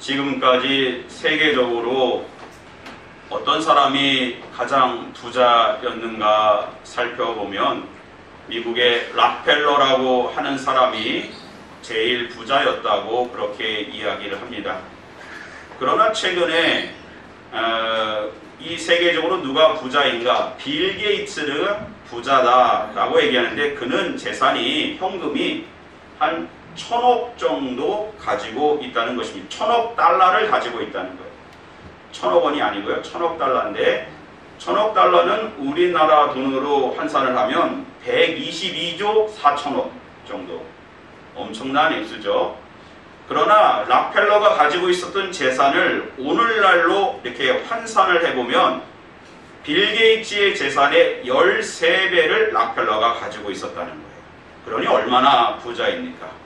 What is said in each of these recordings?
지금까지 세계적으로 어떤 사람이 가장 부자였는가 살펴보면 미국의 락펠러라고 하는 사람이 제일 부자였다고 그렇게 이야기를 합니다. 그러나 최근에 이 세계적으로 누가 부자인가? 빌 게이츠가 부자다라고 얘기하는데 그는 재산이 현금이 한 1000억 정도 가지고 있다는 것입니다. 1000억 달러를 가지고 있다는 거예요. 1000억 원이 아니고요. 1000억 달러인데 1000억 달러는 우리나라 돈으로 환산을 하면 122조 4천억 정도. 엄청난 액수죠. 그러나 락펠러가 가지고 있었던 재산을 오늘날로 이렇게 환산을 해보면 빌 게이츠의 재산의 13배를 락펠러가 가지고 있었다는 거예요. 그러니 얼마나 부자입니까?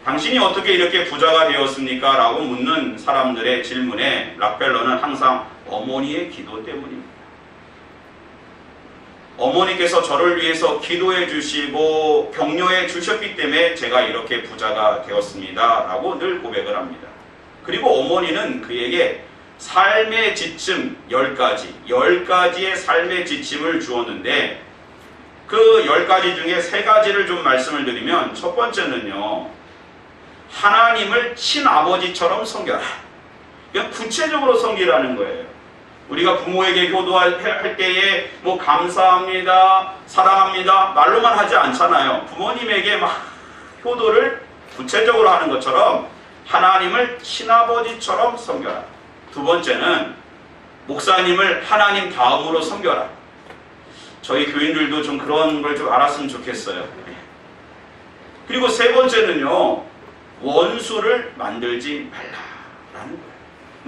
당신이 어떻게 이렇게 부자가 되었습니까? 라고 묻는 사람들의 질문에 락펠러는 항상 어머니의 기도 때문입니다. 어머니께서 저를 위해서 기도해 주시고 격려해 주셨기 때문에 제가 이렇게 부자가 되었습니다. 라고 늘 고백을 합니다. 그리고 어머니는 그에게 삶의 지침 10가지의 삶의 지침을 주었는데 그 10가지 중에 3가지를 좀 말씀을 드리면 첫 번째는요. 하나님을 친아버지처럼 섬겨라. 그냥 구체적으로 섬기라는 거예요. 우리가 부모에게 효도할 때에 뭐 감사합니다, 사랑합니다 말로만 하지 않잖아요. 부모님에게 막 효도를 구체적으로 하는 것처럼 하나님을 친아버지처럼 섬겨라. 두 번째는 목사님을 하나님 다음으로 섬겨라. 저희 교인들도 좀 그런 걸 좀 알았으면 좋겠어요. 그리고 세 번째는요. 원수를 만들지 말라라는 거예요.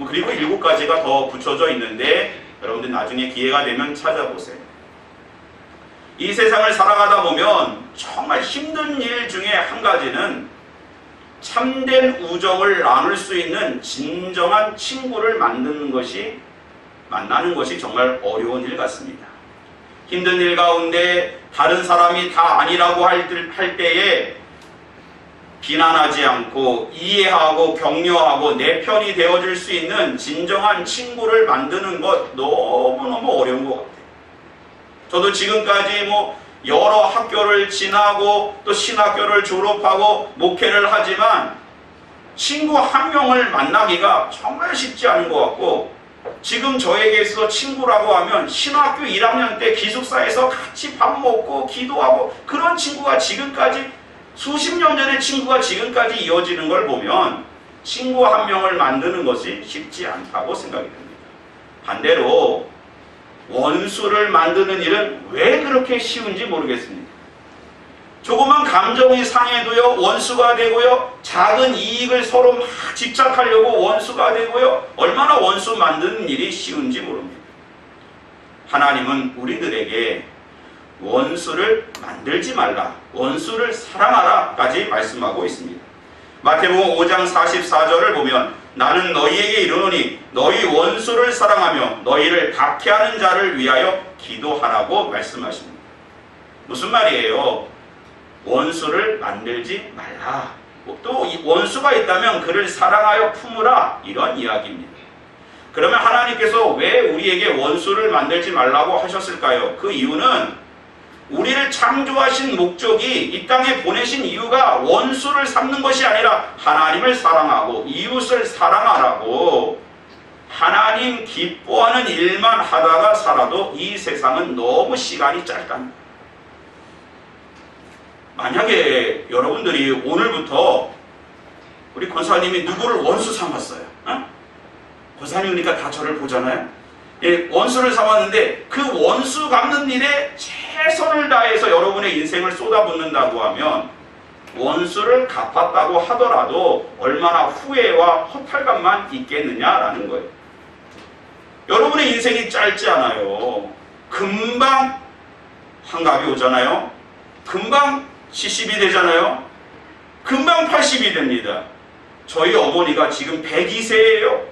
그리고 7가지가 더 붙여져 있는데 여러분들 나중에 기회가 되면 찾아보세요. 이 세상을 살아가다 보면 정말 힘든 일 중에 한 가지는 참된 우정을 나눌 수 있는 진정한 친구를 만나는 것이 정말 어려운 일 같습니다. 힘든 일 가운데 다른 사람이 다 아니라고 할 때에 비난하지 않고 이해하고 격려하고 내 편이 되어줄 수 있는 진정한 친구를 만드는 것 너무너무 어려운 것 같아요. 저도 지금까지 뭐 여러 학교를 지나고 또 신학교를 졸업하고 목회를 하지만 친구 한 명을 만나기가 정말 쉽지 않은 것 같고 지금 저에게 있어서 친구라고 하면 신학교 1학년 때 기숙사에서 같이 밥 먹고 기도하고 그런 친구가 지금까지 수십 년 전의 친구가 지금까지 이어지는 걸 보면 친구 한 명을 만드는 것이 쉽지 않다고 생각이 됩니다. 반대로 원수를 만드는 일은 왜 그렇게 쉬운지 모르겠습니다. 조그만 감정이 상해도요 원수가 되고요. 작은 이익을 서로 막 집착하려고 원수가 되고요. 얼마나 원수 만드는 일이 쉬운지 모릅니다. 하나님은 우리들에게 원수를 만들지 말라, 원수를 사랑하라까지 말씀하고 있습니다. 마태복음 5장 44절을 보면 나는 너희에게 이르노니 너희 원수를 사랑하며 너희를 박해하는 자를 위하여 기도하라고 말씀하십니다. 무슨 말이에요? 원수를 만들지 말라. 또 원수가 있다면 그를 사랑하여 품으라. 이런 이야기입니다. 그러면 하나님께서 왜 우리에게 원수를 만들지 말라고 하셨을까요? 그 이유는 우리를 창조하신 목적이 이 땅에 보내신 이유가 원수를 삼는 것이 아니라 하나님을 사랑하고 이웃을 사랑하라고 하나님 기뻐하는 일만 하다가 살아도 이 세상은 너무 시간이 짧답니다. 만약에 여러분들이 오늘부터 우리 권사님이 누구를 원수 삼았어요. 권사님이니까 다 저를 보잖아요. 예, 원수를 삼았는데 그 원수 갚는 일에 최선을 다해서 여러분의 인생을 쏟아붓는다고 하면 원수를 갚았다고 하더라도 얼마나 후회와 허탈감만 있겠느냐라는 거예요. 여러분의 인생이 짧지 않아요. 금방 환갑이 오잖아요. 금방 70이 되잖아요. 금방 80이 됩니다. 저희 어머니가 지금 102세예요.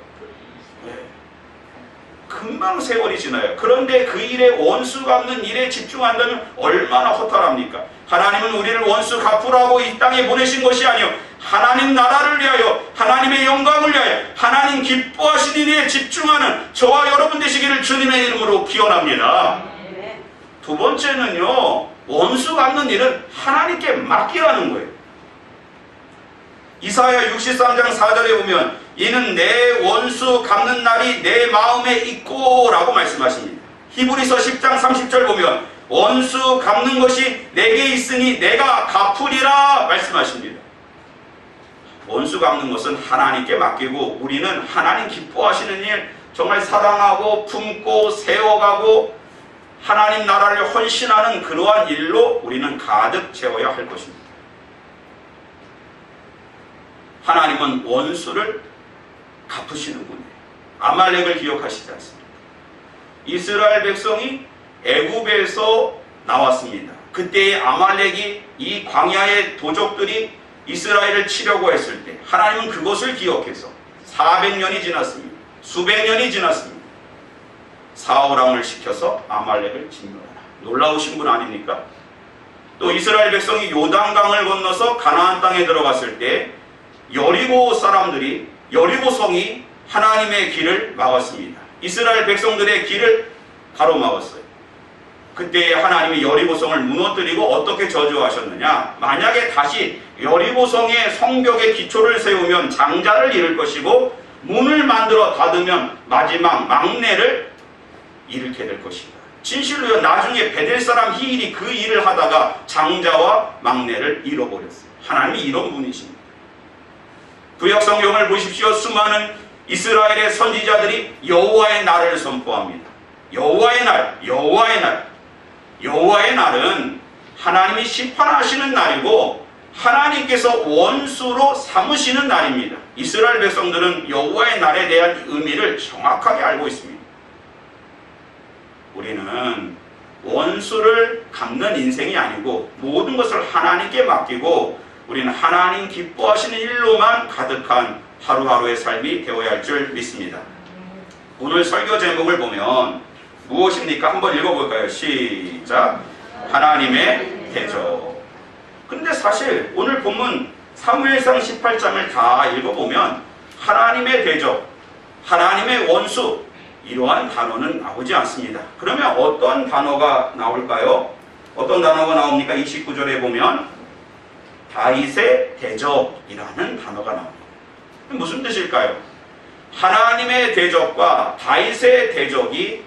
금방 세월이 지나요. 그런데 그 일에 원수 갚는 일에 집중한다면 얼마나 허탈합니까? 하나님은 우리를 원수 갚으라고 이 땅에 보내신 것이 아니요 하나님 나라를 위하여, 하나님의 영광을 위하여, 하나님 기뻐하시는 일에 집중하는 저와 여러분 되시기를 주님의 이름으로 기원합니다. 두 번째는요, 원수 갚는 일은 하나님께 맡기라는 거예요. 이사야 63장 4절에 보면 이는 내 원수 갚는 날이 내 마음에 있고 라고 말씀하십니다. 히브리서 10장 30절 보면 원수 갚는 것이 내게 있으니 내가 갚으리라 말씀하십니다. 원수 갚는 것은 하나님께 맡기고 우리는 하나님 기뻐하시는 일, 정말 사랑하고 품고 세워가고 하나님 나라를 헌신하는 그러한 일로 우리는 가득 채워야 할 것입니다. 하나님은 원수를 갚으시는 분이에요. 아말렉을 기억하시지 않습니까? 이스라엘 백성이 애굽에서 나왔습니다. 그때의 아말렉이 이 광야의 도적들이 이스라엘을 치려고 했을 때 하나님은 그것을 기억해서 400년이 지났습니다. 수백 년이 지났습니다. 사울왕을 시켜서 아말렉을 진멸하라. 놀라우신 분 아닙니까? 또 이스라엘 백성이 요단강을 건너서 가나안 땅에 들어갔을 때 여리고 사람들이, 여리고성이 하나님의 길을 막았습니다. 이스라엘 백성들의 길을 가로막았어요. 그때 하나님이 여리고성을 무너뜨리고 어떻게 저주하셨느냐? 만약에 다시 여리고성의 성벽의 기초를 세우면 장자를 잃을 것이고 문을 만들어 닫으면 마지막 막내를 잃게 될 것이다. 진실로요, 나중에 베델 사람 히일이 그 일을 하다가 장자와 막내를 잃어버렸어요. 하나님이 이런 분이십니다. 구약 성경을 보십시오. 수많은 이스라엘의 선지자들이 여호와의 날을 선포합니다. 여호와의 날, 여호와의 날. 여호와의 날은 하나님이 심판하시는 날이고 하나님께서 원수로 삼으시는 날입니다. 이스라엘 백성들은 여호와의 날에 대한 의미를 정확하게 알고 있습니다. 우리는 원수를 갚는 인생이 아니고 모든 것을 하나님께 맡기고 우리는 하나님 기뻐하시는 일로만 가득한 하루하루의 삶이 되어야 할 줄 믿습니다. 오늘 설교 제목을 보면 무엇입니까? 한번 읽어볼까요? 시작. 하나님의 대적. 근데 사실 오늘 본문 사무엘상 18장을 다 읽어보면 하나님의 대적, 하나님의 원수, 이러한 단어는 나오지 않습니다. 그러면 어떤 단어가 나올까요? 어떤 단어가 나옵니까? 29절에 보면 다윗의 대적이라는 단어가 나옵니다. 무슨 뜻일까요? 하나님의 대적과 다윗의 대적이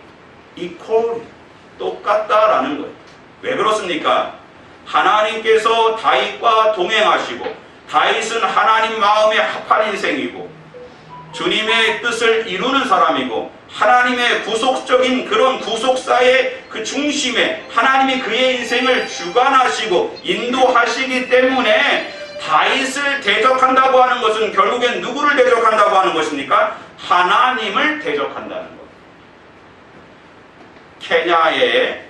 이퀄, 똑같다라는 거예요. 왜 그렇습니까? 하나님께서 다윗과 동행하시고 다윗은 하나님 마음에 합한 인생이고 주님의 뜻을 이루는 사람이고 하나님의 구속적인 그런 구속사의 그 중심에 하나님이 그의 인생을 주관하시고 인도하시기 때문에 다윗을 대적한다고 하는 것은 결국엔 누구를 대적한다고 하는 것입니까? 하나님을 대적한다는 것. 케냐에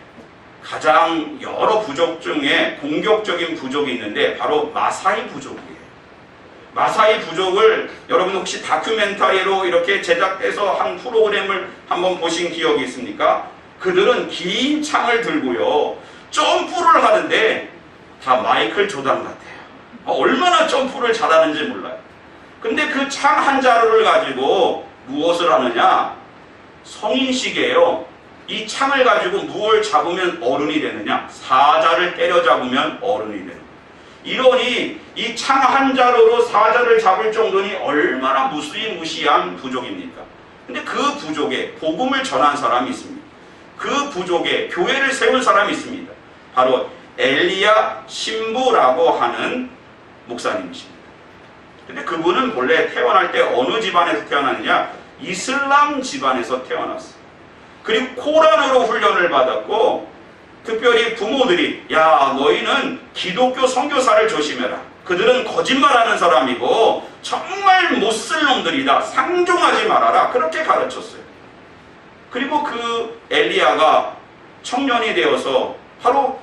가장 여러 부족 중에 공격적인 부족이 있는데 바로 마사이 부족이에요. 마사이 부족을 여러분 혹시 다큐멘터리로 이렇게 제작돼서 한 프로그램을 한번 보신 기억이 있습니까? 그들은 긴 창을 들고요 점프를 하는데 다 마이클 조단 같아요. 얼마나 점프를 잘하는지 몰라요. 근데 그 창 한 자루를 가지고 무엇을 하느냐? 성인식이에요. 이 창을 가지고 무엇을 잡으면 어른이 되느냐? 사자를 때려 잡으면 어른이 되는 거예요. 이러니 이 창 한 자루로 사자를 잡을 정도니 얼마나 무시무시한 부족입니까? 근데 그 부족에 복음을 전한 사람이 있습니다. 그 부족에 교회를 세운 사람이 있습니다. 바로 엘리야 신부라고 하는 목사님이십니다. 근데 그분은 본래 태어날 때 어느 집안에서 태어났느냐? 이슬람 집안에서 태어났어요. 그리고 코란으로 훈련을 받았고 특별히 부모들이 야 너희는 기독교 선교사를 조심해라. 그들은 거짓말하는 사람이고 정말 못쓸 놈들이다. 상종하지 말아라. 그렇게 가르쳤어요. 그리고 그 엘리야가 청년이 되어서 바로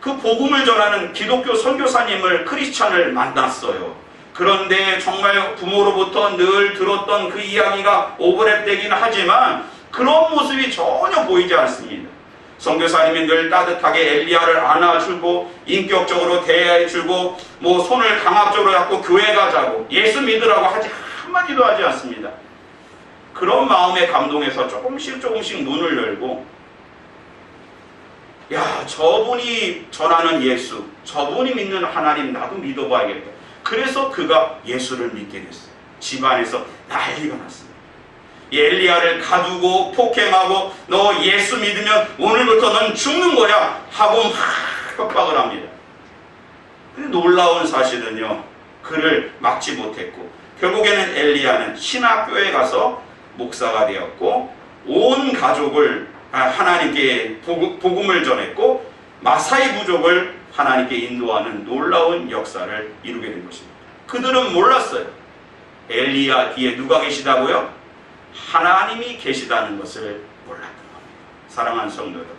그 복음을 전하는 기독교 선교사님을 크리스찬을 만났어요. 그런데 정말 부모로부터 늘 들었던 그 이야기가 오버랩되기는 하지만 그런 모습이 전혀 보이지 않습니다. 선교사님이 늘 따뜻하게 엘리야를 안아주고 인격적으로 대해주고 뭐 손을 강압적으로 잡고 교회 가자고 예수 믿으라고 하지 한마디도 하지 않습니다. 그런 마음에 감동해서 조금씩 문을 열고, 야, 저분이 전하는 예수, 저분이 믿는 하나님 나도 믿어봐야겠다. 그래서 그가 예수를 믿게 됐어요. 집안에서 난리가 났습니다. 엘리야를 가두고 폭행하고 너 예수 믿으면 오늘부터 넌 죽는 거야 하고 막 협박을 합니다. 근데 놀라운 사실은요, 그를 막지 못했고 결국에는 엘리야는 신학교에 가서 목사가 되었고 온 가족을 하나님께 복음을 전했고 마사이 부족을 하나님께 인도하는 놀라운 역사를 이루게 된 것입니다. 그들은 몰랐어요. 엘리야 뒤에 누가 계시다고요? 하나님이 계시다는 것을 몰랐던 겁니다. 사랑하는 성도 여러분,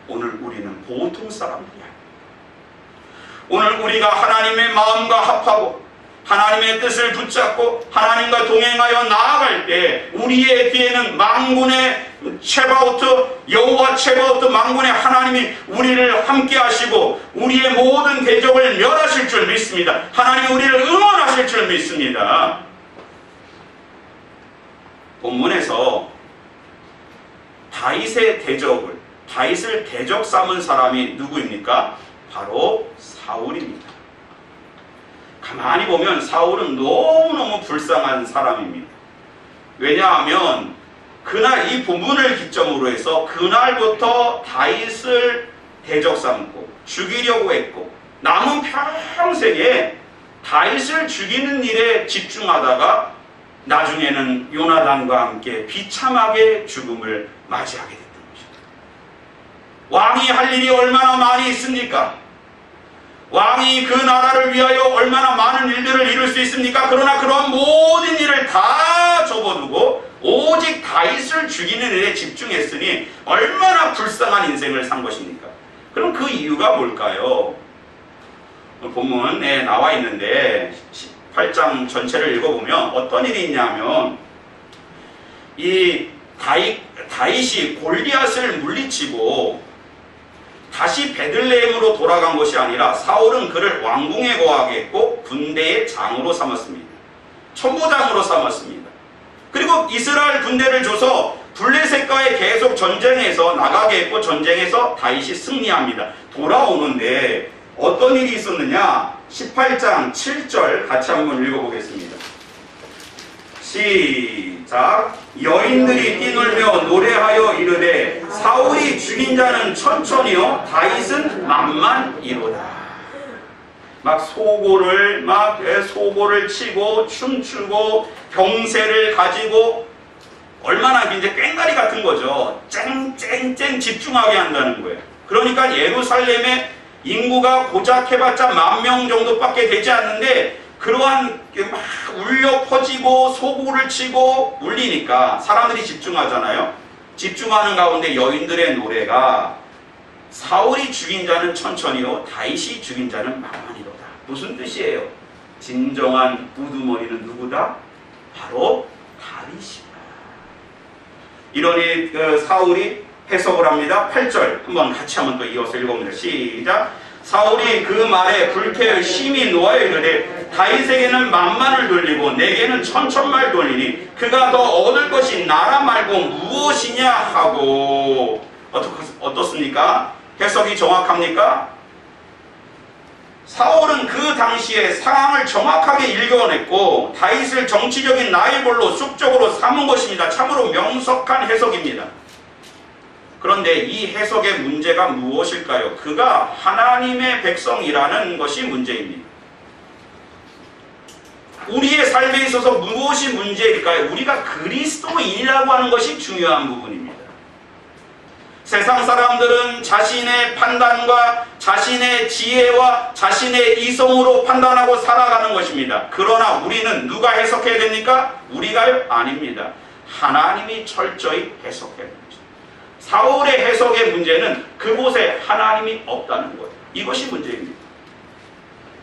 오늘 우리는 보통 사람들이야. 오늘 우리가 하나님의 마음과 합하고 하나님의 뜻을 붙잡고 하나님과 동행하여 나아갈 때 우리의 뒤에는 만군의 체바오트, 여호와 체바오트 만군의 하나님이 우리를 함께 하시고 우리의 모든 대적을 멸하실 줄 믿습니다. 하나님이 우리를 응원하실 줄 믿습니다. 본문에서 다윗의 대적을, 다윗을 대적 삼은 사람이 누구입니까? 바로 사울입니다. 가만히 보면 사울은 너무너무 불쌍한 사람입니다. 왜냐하면 그날 이 본문을 기점으로 해서 그날부터 다윗을 대적 삼고 죽이려고 했고 남은 평생에 다윗을 죽이는 일에 집중하다가 나중에는 요나단과 함께 비참하게 죽음을 맞이하게 됐던 것입니다. 왕이 할 일이 얼마나 많이 있습니까? 왕이 그 나라를 위하여 얼마나 많은 일들을 이룰 수 있습니까? 그러나 그런 모든 일을 다 접어두고 오직 다윗을 죽이는 일에 집중했으니 얼마나 불쌍한 인생을 산 것입니까? 그럼 그 이유가 뭘까요? 본문에 나와 있는데 18장 전체를 읽어보면 어떤 일이 있냐면 이 다윗이 골리앗을 물리치고 다시 베들레헴으로 돌아간 것이 아니라 사울은 그를 왕궁에 거하게 했고 군대의 장으로 삼았습니다. 천부장으로 삼았습니다. 그리고 이스라엘 군대를 줘서 블레셋과의 계속 전쟁에서 나가게 했고 전쟁에서 다윗이 승리합니다. 돌아오는데 어떤 일이 있었느냐? 18장 7절 같이 한번 읽어보겠습니다. 시작. 여인들이 뛰놀며 노래하여 이르되 사울이 죽인 자는 천천히요 다윗은 만만이로다. 막 소고를 치고 춤추고 병세를 가지고 얼마나 이제 꽹과리 같은 거죠. 쨍쨍쨍 집중하게 한다는 거예요. 그러니까 예루살렘의 인구가 고작 해봤자 10,000명 정도밖에 되지 않는데 그러한 막 울려 퍼지고 소고를 치고 울리니까 사람들이 집중하잖아요. 집중하는 가운데 여인들의 노래가 사울이 죽인 자는 천천히요 다윗이 죽인 자는 만만이로다. 무슨 뜻이에요? 진정한 우두머리는 누구다? 바로 다윗이다. 이러니 사울이 해석을 합니다. 8절 한번 같이 한번 또 이어서 읽어봅니다. 시작. 사울이 그 말에 불쾌해 심히 노하여 이르되 다윗에게는 만만을 돌리고 내게는 천천말 돌리니 그가 더 얻을 것이 나라 말고 무엇이냐 하고. 어떻습니까? 해석이 정확합니까? 사울은 그 당시에 상황을 정확하게 읽어냈고 다윗을 정치적인 라이벌로 쑥적으로 삼은 것입니다. 참으로 명석한 해석입니다. 그런데 이 해석의 문제가 무엇일까요? 그가 하나님의 백성이라는 것이 문제입니다. 우리의 삶에 있어서 무엇이 문제일까요? 우리가 그리스도인이라고 하는 것이 중요한 부분입니다. 세상 사람들은 자신의 판단과 자신의 지혜와 자신의 이성으로 판단하고 살아가는 것입니다. 그러나 우리는 누가 해석해야 됩니까? 우리가요? 아닙니다. 하나님이 철저히 해석해야 됩니다. 사울의 해석의 문제는 그곳에 하나님이 없다는 거예요. 이것이 문제입니다.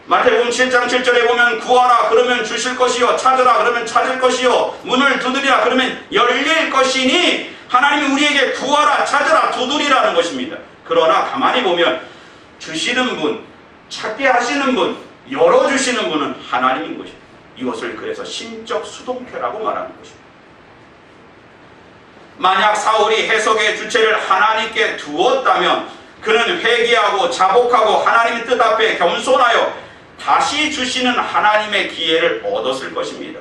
마태복음 7장 7절에 보면 구하라 그러면 주실 것이요 찾으라 그러면 찾을 것이요 문을 두드리라 그러면 열릴 것이니 하나님이 우리에게 구하라, 찾으라, 두드리라는 것입니다. 그러나 가만히 보면 주시는 분, 찾게 하시는 분, 열어주시는 분은 하나님인 것입니다. 이것을 그래서 신적 수동태라고 말하는 것입니다. 만약 사울이 해석의 주체를 하나님께 두었다면 그는 회개하고 자복하고 하나님의 뜻 앞에 겸손하여 다시 주시는 하나님의 기회를 얻었을 것입니다.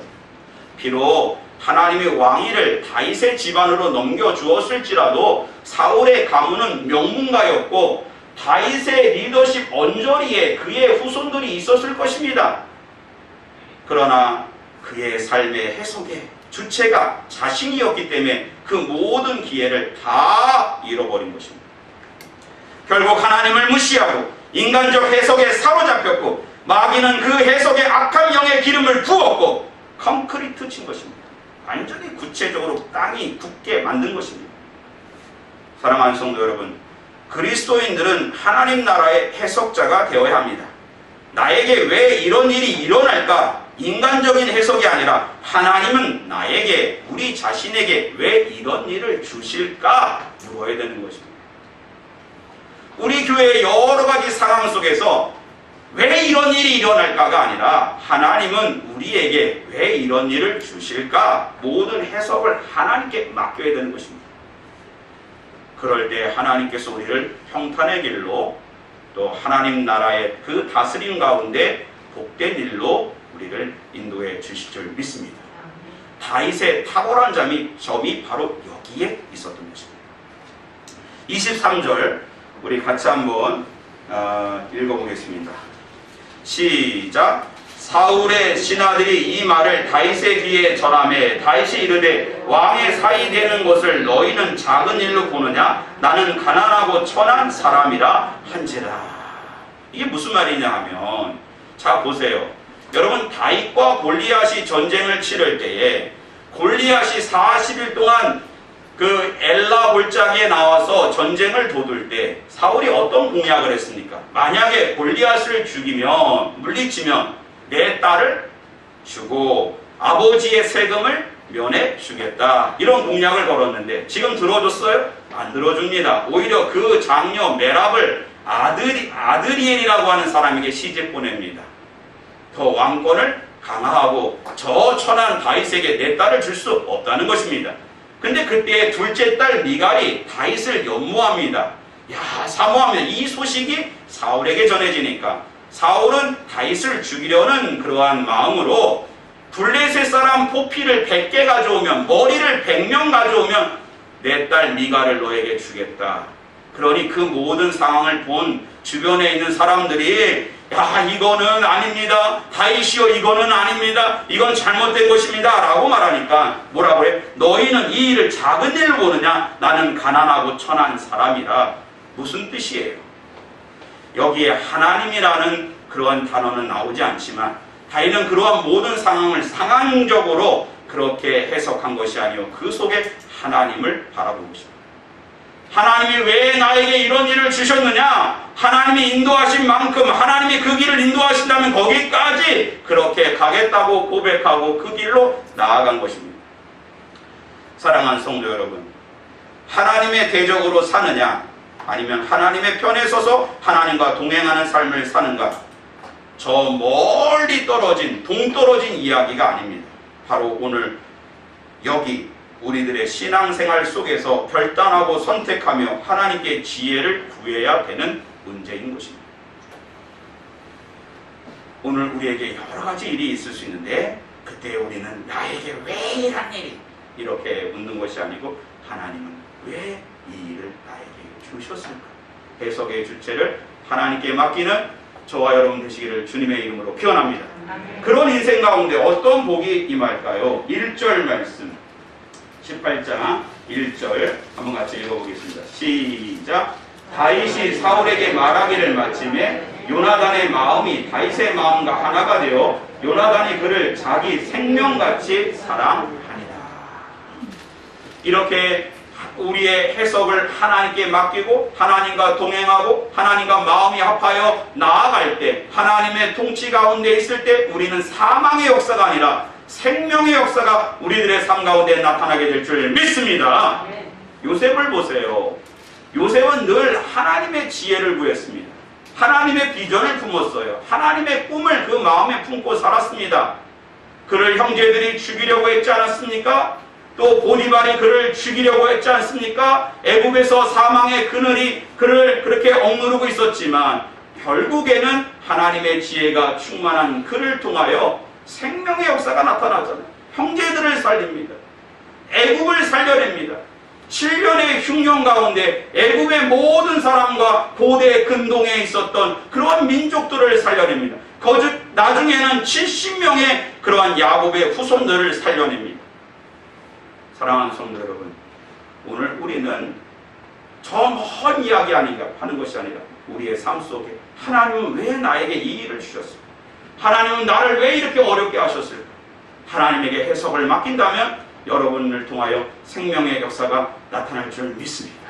비록 하나님의 왕위를 다윗의 집안으로 넘겨주었을지라도 사울의 가문은 명문가였고 다윗의 리더십 언저리에 그의 후손들이 있었을 것입니다. 그러나 그의 삶의 해석의 주체가 자신이었기 때문에 그 모든 기회를 다 잃어버린 것입니다. 결국 하나님을 무시하고 인간적 해석에 사로잡혔고 마귀는 그 해석에 악한 영의 기름을 부었고 콘크리트 친 것입니다. 완전히 구체적으로 땅이 굳게 만든 것입니다. 사랑하는 성도 여러분, 그리스도인들은 하나님 나라의 해석자가 되어야 합니다. 나에게 왜 이런 일이 일어날까? 인간적인 해석이 아니라 하나님은 나에게, 우리 자신에게 왜 이런 일을 주실까? 물어야 되는 것입니다. 우리 교회의 여러 가지 상황 속에서 왜 이런 일이 일어날까가 아니라 하나님은 우리에게 왜 이런 일을 주실까? 모든 해석을 하나님께 맡겨야 되는 것입니다. 그럴 때 하나님께서 우리를 평탄의 길로 또 하나님 나라의 그 다스림 가운데 복된 일로 우리를 인도해 주실 줄 믿습니다. 다윗의 탁월한 점이 바로 여기에 있었던 것입니다. 23절 우리 같이 한번 읽어보겠습니다. 시작. 사울의 신하들이 이 말을 다윗의 귀에 전하매 다윗이 이르되 왕의 사이 되는 것을 너희는 작은 일로 보느냐? 나는 가난하고 천한 사람이라 한지라. 이게 무슨 말이냐 하면, 자 보세요. 여러분, 다윗과 골리앗이 전쟁을 치를 때에 골리앗이 40일 동안 그 엘라 골짜기에 나와서 전쟁을 도둘 때 사울이 어떤 공약을 했습니까? 만약에 골리앗을 죽이면, 물리치면 내 딸을 주고 아버지의 세금을 면해 주겠다, 이런 공약을 걸었는데 지금 들어줬어요? 안 들어줍니다. 오히려 그 장녀 메랍을 아드리엘이라고 하는 사람에게 시집 보냅니다. 더 왕권을 강화하고 저 천한 다윗에게 내 딸을 줄 수 없다는 것입니다. 근데 그때 둘째 딸 미갈이 다윗을 연모합니다. 사모합니다. 이 소식이 사울에게 전해지니까 사울은 다윗을 죽이려는 그러한 마음으로 블레셋 사람 포피를 100개 가져오면, 머리를 100명 가져오면 내 딸 미갈을 너에게 주겠다. 그러니 그 모든 상황을 본 주변에 있는 사람들이 이거는 아닙니다. 다윗이요, 이거는 아닙니다. 이건 잘못된 것입니다. 라고 말하니까 뭐라고 해? 너희는 이 일을 작은 일로 보느냐? 나는 가난하고 천한 사람이라. 무슨 뜻이에요? 여기에 하나님이라는 그러한 단어는 나오지 않지만 다윗은 그러한 모든 상황을 상황적으로 그렇게 해석한 것이 아니요, 그 속에 하나님을 바라본 것입니다. 하나님이 왜 나에게 이런 일을 주셨느냐? 하나님이 인도하신 만큼 하나님이 그 길을 인도하신다면 거기까지 그렇게 가겠다고 고백하고 그 길로 나아간 것입니다. 사랑하는 성도 여러분, 하나님의 대적으로 사느냐 아니면 하나님의 편에 서서 하나님과 동행하는 삶을 사는가? 저 멀리 떨어진, 동떨어진 이야기가 아닙니다. 바로 오늘 여기 우리들의 신앙생활 속에서 결단하고 선택하며 하나님께 지혜를 구해야 되는 문제인 것입니다. 오늘 우리에게 여러 가지 일이 있을 수 있는데 그때 우리는 나에게 왜 이런 일이 이렇게 묻는 것이 아니고 하나님은 왜 이 일을 나에게 주셨을까? 해석의 주체를 하나님께 맡기는 저와 여러분 되시기를 주님의 이름으로 기원합니다. 그런 인생 가운데 어떤 복이 임할까요? 1절 말씀 18장 1절 한번 같이 읽어보겠습니다. 시작. 다윗이 사울에게 말하기를 마침에 요나단의 마음이 다윗의 마음과 하나가 되어 요나단이 그를 자기 생명같이 사랑하니라. 이렇게 우리의 해석을 하나님께 맡기고 하나님과 동행하고 하나님과 마음이 합하여 나아갈 때, 하나님의 통치 가운데 있을 때 우리는 사망의 역사가 아니라 생명의 역사가 우리들의 삶 가운데 나타나게 될 줄 믿습니다. 요셉을 보세요. 요셉은 늘 하나님의 지혜를 구했습니다. 하나님의 비전을 품었어요. 하나님의 꿈을 그 마음에 품고 살았습니다. 그를 형제들이 죽이려고 했지 않았습니까? 또 보디발이 그를 죽이려고 했지 않습니까? 애국에서 사망의 그늘이 그를 그렇게 억누르고 있었지만 결국에는 하나님의 지혜가 충만한 그를 통하여 생명의 역사가 나타나잖아요. 형제들을 살립니다. 애국을 살려냅니다. 7년의 흉년 가운데 애국의 모든 사람과 고대 근동에 있었던 그러한 민족들을 살려냅니다. 거듭 나중에는 70명의 그러한 야곱의 후손들을 살려냅니다. 사랑하는 성도 여러분, 오늘 우리는 저 먼 이야기 아닌가 하는 것이 아니라 우리의 삶 속에 하나님은 왜 나에게 이 일을 주셨을까? 하나님은 나를 왜 이렇게 어렵게 하셨을까? 하나님에게 해석을 맡긴다면 여러분을 통하여 생명의 역사가 나타날 줄 믿습니다.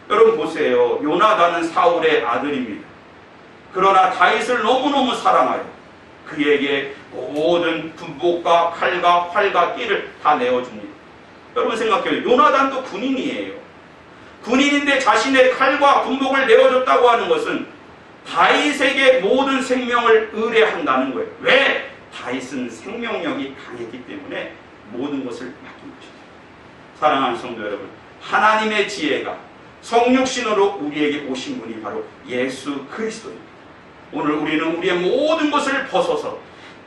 여러분 보세요. 요나단은 사울의 아들입니다. 그러나 다윗을 너무너무 사랑하여 그에게 모든 군복과 칼과 활과 띠를 다 내어줍니다. 여러분 생각해요. 요나단도 군인이에요. 군인인데 자신의 칼과 군복을 내어줬다고 하는 것은 다윗에게 모든 생명을 의뢰한다는 거예요. 왜? 다윗은 생명력이 강했기 때문에 모든 것을 맡긴 것이죠. 사랑하는 성도 여러분, 하나님의 지혜가 성육신으로 우리에게 오신 분이 바로 예수 그리스도입니다. 오늘 우리는 우리의 모든 것을 벗어서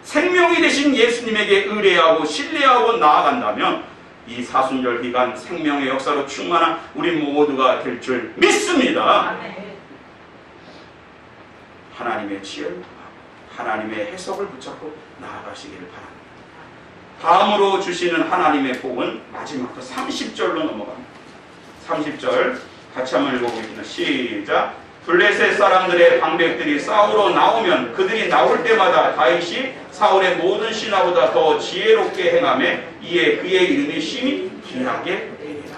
생명이 되신 예수님에게 의뢰하고 신뢰하고 나아간다면 이 사순절 기간 생명의 역사로 충만한 우리 모두가 될 줄 믿습니다. 하나님의 지혜를 하나님의 해석을 붙잡고 나아가시기를 바랍니다. 다음으로 주시는 하나님의 복은 마지막 30절로 넘어갑니다. 30절 같이 한번 읽어보겠습니다. 시작. 블레셋 사람들의 방백들이 싸우러 나오면 그들이 나올 때마다 다윗이 사울의 모든 신하보다 더 지혜롭게 행하며 이에 그의 이름이 심히 귀하게 되리라.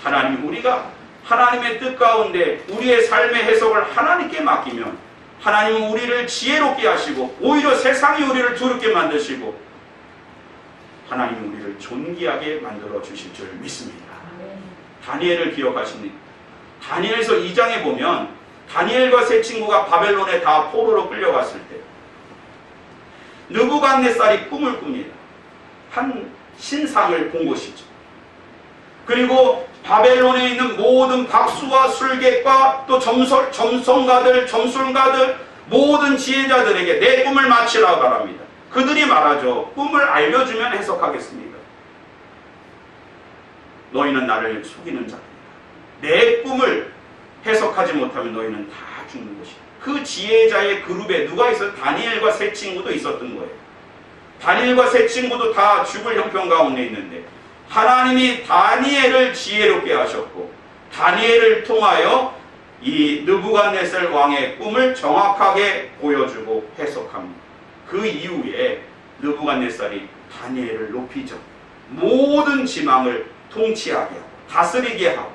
하나님, 우리가 하나님의 뜻 가운데 우리의 삶의 해석을 하나님께 맡기면 하나님은 우리를 지혜롭게 하시고 오히려 세상이 우리를 두렵게 만드시고 하나님은 우리를 존귀하게 만들어 주실 줄 믿습니다. 다니엘을 기억하십니까? 다니엘서 2장에 보면 다니엘과 세 친구가 바벨론에 다 포로로 끌려갔을 때 느부갓네살이 꿈을 꿉니다. 한 신상을 본 것이죠. 그리고 바벨론에 있는 모든 박수와 술객과 또 점성가들, 점술가들, 모든 지혜자들에게 내 꿈을 마치라고 말합니다. 그들이 말하죠. 꿈을 알려주면 해석하겠습니다. 너희는 나를 속이는 자들이다. 내 꿈을 해석하지 못하면 너희는 다 죽는 것이다. 그 지혜자의 그룹에 누가 있어요? 다니엘과 세 친구도 있었던 거예요. 다니엘과 세 친구도 다 죽을 형편 가운데 있는데 하나님이 다니엘을 지혜롭게 하셨고 다니엘을 통하여 이 느부갓네살 왕의 꿈을 정확하게 보여주고 해석합니다. 그 이후에 느부갓네살이 다니엘을 높이죠. 모든 지망을 통치하게 하고 다스리게 하고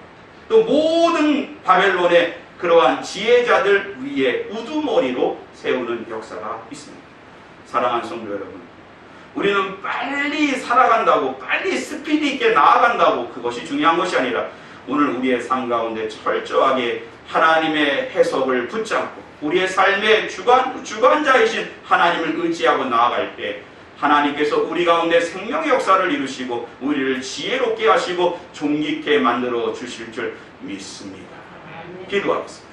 또 모든 바벨론의 그러한 지혜자들 위에 우두머리로 세우는 역사가 있습니다. 사랑하는 성도 여러분, 우리는 빨리 살아간다고 빨리 스피드 있게 나아간다고 그것이 중요한 것이 아니라 오늘 우리의 삶 가운데 철저하게 하나님의 해석을 붙잡고 우리의 삶의 주관자이신 하나님을 의지하고 나아갈 때 하나님께서 우리 가운데 생명의 역사를 이루시고 우리를 지혜롭게 하시고 존귀케 만들어 주실 줄 믿습니다. 기도하겠습니다.